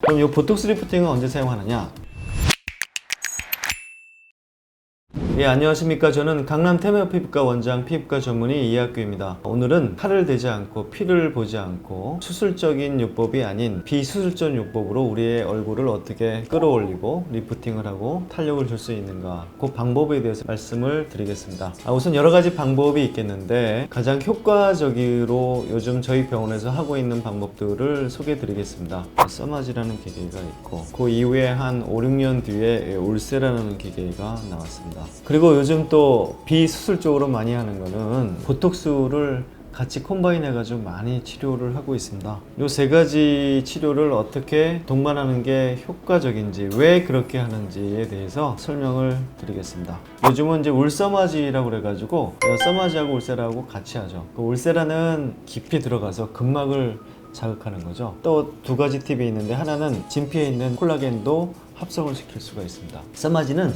그럼 이 보톡스 리프팅은 언제 사용하느냐? 예, 안녕하십니까. 저는 강남 테메어 피부과 원장 피부과 전문의 이학규입니다. 오늘은 칼을 대지 않고 피를 보지 않고 수술적인 요법이 아닌 비수술적 요법으로 우리의 얼굴을 어떻게 끌어올리고 리프팅을 하고 탄력을 줄 수 있는가, 그 방법에 대해서 말씀을 드리겠습니다. 우선 여러 가지 방법이 있겠는데 가장 효과적으로 요즘 저희 병원에서 하고 있는 방법들을 소개해 드리겠습니다. 써마지라는 기계가 있고 그 이후에 한 5, 6년 뒤에 울세라는 기계가 나왔습니다. 그리고 요즘 또 비수술적으로 많이 하는 거는 보톡스를 같이 콤바인 해가지고 많이 치료를 하고 있습니다. 이 세 가지 치료를 어떻게 동반하는 게 효과적인지, 왜 그렇게 하는지에 대해서 설명을 드리겠습니다. 요즘은 이제 울서마지라고 그래가지고 써마지하고 울세라하고 같이 하죠. 그 울세라는 깊이 들어가서 근막을 자극하는 거죠. 또 두 가지 팁이 있는데, 하나는 진피에 있는 콜라겐도 합성을 시킬 수가 있습니다. 써마지는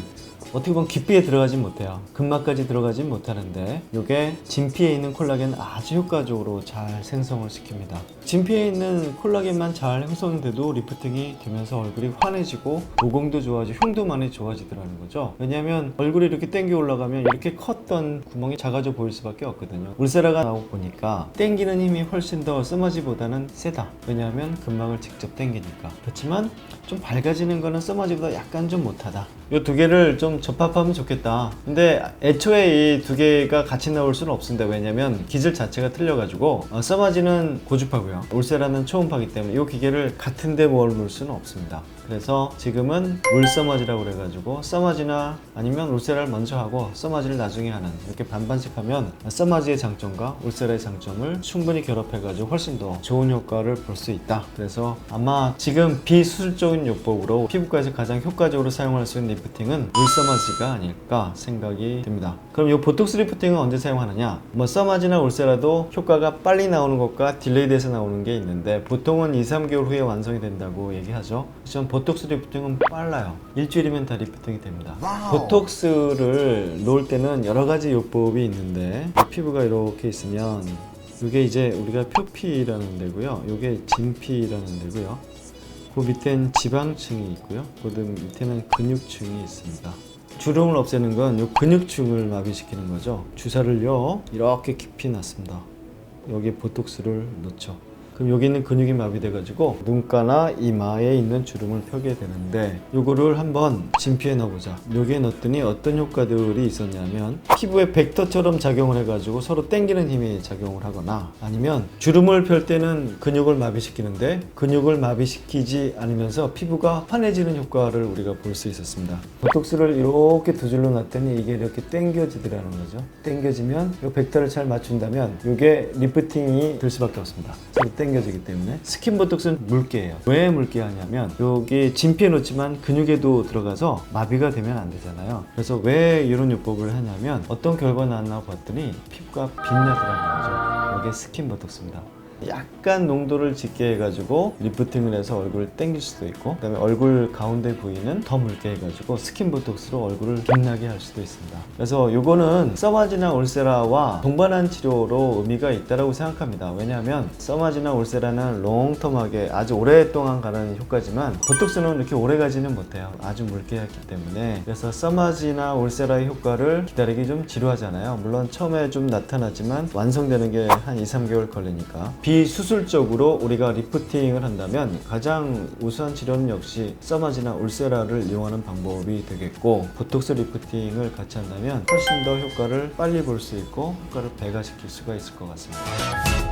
어떻게 보면 깊이에 들어가진 못해요. 근막까지 들어가진 못하는데 이게 진피에 있는 콜라겐 아주 효과적으로 잘 생성을 시킵니다. 진피에 있는 콜라겐만 잘 형성돼도 리프팅이 되면서 얼굴이 환해지고 모공도 좋아지고 흉도 많이 좋아지더라는 거죠. 왜냐하면 얼굴이 이렇게 당겨 올라가면 이렇게 컸던 구멍이 작아져 보일 수밖에 없거든요. 울세라가 나오고 보니까 당기는 힘이 훨씬 더 써마지보다는 세다. 왜냐하면 근막을 직접 당기니까. 그렇지만 좀 밝아지는 거는 써마지보다 약간 좀 못하다. 이 두 개를 좀 접합하면 좋겠다. 근데 애초에 이 두 개가 같이 나올 수는 없습니다. 왜냐면 기질 자체가 틀려가지고 써마지는 고주파고요, 울세라는 초음파기 때문에 이 기계를 같은 데 넣을 수는 없습니다. 그래서 지금은 물써마지라고 그래가지고 써마지나 아니면 울세라를 먼저 하고 써마지를 나중에 하는, 이렇게 반반씩 하면 써마지의 장점과 울세라의 장점을 충분히 결합해가지고 훨씬 더 좋은 효과를 볼 수 있다. 그래서 아마 지금 비수술적인 요법으로 피부과에서 가장 효과적으로 사용할 수 있는 리프팅은 울써마지가 아닐까 생각이 듭니다. 그럼 이 보톡스 리프팅은 언제 사용하느냐? 뭐 써마지나 울세라도 효과가 빨리 나오는 것과 딜레이돼서 나오는 게 있는데 보통은 2, 3개월 후에 완성이 된다고 얘기하죠. 보톡스 리프팅은 빨라요. 일주일이면 다 리프팅이 됩니다. 보톡스를 놓을 때는 여러 가지 요법이 있는데, 피부가 이렇게 있으면 이게 이제 우리가 표피라는 데고요, 이게 진피라는 데고요, 그 밑에는 지방층이 있고요, 그 밑에는 근육층이 있습니다. 주름을 없애는 건 이 근육층을 마비시키는 거죠. 주사를요 이렇게 깊이 놨습니다. 여기에 보톡스를 넣죠. 그럼 여기 있는 근육이 마비돼가지고 눈가나 이마에 있는 주름을 펴게 되는데, 요거를 한번 진피에 넣어보자. 여기에 넣었더니 어떤 효과들이 있었냐면, 피부에 벡터처럼 작용을 해가지고 서로 당기는 힘이 작용을 하거나, 아니면 주름을 펼 때는 근육을 마비시키는데 근육을 마비시키지 않으면서 피부가 환해지는 효과를 우리가 볼 수 있었습니다. 보톡스를 이렇게 두 줄로 놨더니 이게 이렇게 당겨지더라는 거죠. 당겨지면 이 벡터를 잘 맞춘다면 이게 리프팅이 될 수밖에 없습니다. 당겨지기 때문에. 스킨 보톡스는 물개예요. 왜 물개 하냐면 여기 진피에 놓지만 근육에도 들어가서 마비가 되면 안 되잖아요. 그래서 왜 이런 요법을 하냐면 어떤 결과 나왔나 봤더니 피부가 빛나더라는 거죠. 이게 스킨 보톡스입니다. 약간 농도를 짙게 해가지고 리프팅을 해서 얼굴을 당길 수도 있고, 그 다음에 얼굴 가운데 부위는 더 묽게 해가지고 스킨 보톡스로 얼굴을 빛나게 할 수도 있습니다. 그래서 요거는 써마지나 울세라와 동반한 치료로 의미가 있다고 생각합니다. 왜냐하면 써마지나 울세라는 롱텀하게 아주 오랫동안 가는 효과지만 보톡스는 이렇게 오래 가지는 못해요. 아주 묽게 했기 때문에. 그래서 써마지나 울세라의 효과를 기다리기 좀 지루하잖아요. 물론 처음에 좀 나타나지만 완성되는 게 한 2, 3개월 걸리니까. 비수술적으로 우리가 리프팅을 한다면 가장 우수한 치료는 역시 써마지나 울세라를 이용하는 방법이 되겠고, 보톡스 리프팅을 같이 한다면 훨씬 더 효과를 빨리 볼 수 있고 효과를 배가시킬 수가 있을 것 같습니다.